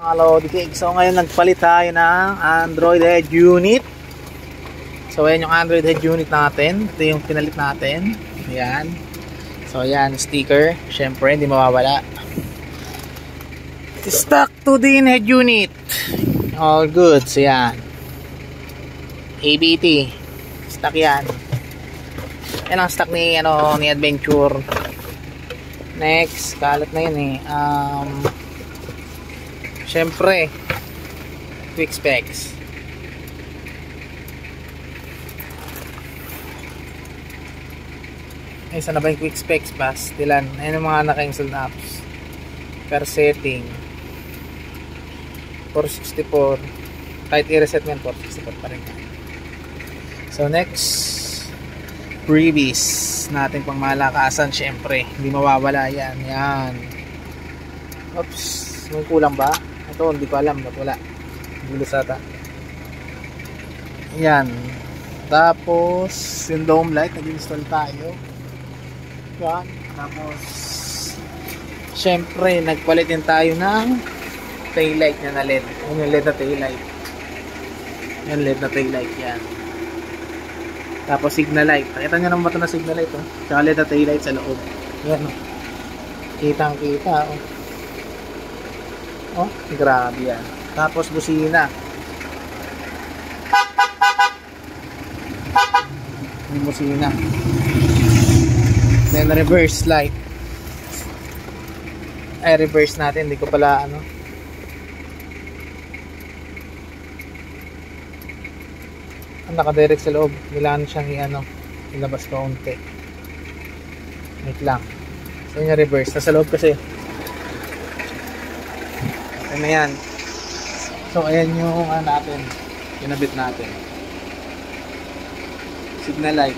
Hello, Dikig. So ngayon nagpalit tayo ng Android head unit. So ayan yung Android head unit natin. Ito yung pinalit natin. Ayan. So ayan, sticker. Syempre, hindi mawawala. Stock to din head unit. All good. So ayan. ABT. Stock yan. Yan ang stock ni, ni Adventure. Next, kalat na yun eh. Syempre, quick specs. Ay, saan na ba yung quick specs? Pastilan. Ayan yung mga naka-install na apps. Per setting 464. Kahit i-reset mo yan, 464 pa rin. So next, freebies natin pang malakasan. Syempre, hindi mawawala yan. Yan. Oops, may kulang ba? Ito, hindi ko alam. Wala. Gulos ata. Yan. Tapos, yung dome light, nag-install tayo. Yan. Tapos, syempre, nagpalit din tayo ng tail light niya na LED. Yung LED na tail light. Yan, LED na tail light. Yan. Tapos, signal light. Nakita nyo naman ba ito na signal light? Oh? Tsaka LED na tail light sa loob. Yan. Oh. Kitang-kita. Oh. Oh, grabe yan. Tapos busina. Yung busina. Then reverse light. Ay, reverse natin. Hindi ko pala ang nakadirect sa loob. Kailangan siyang ilabas pa unti. Wait lang. So yung reverse. Nasa loob kasi. Ano yan. So ayan yung natin, kinabit natin. Signal light.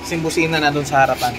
Simbusina na dun sa harapan.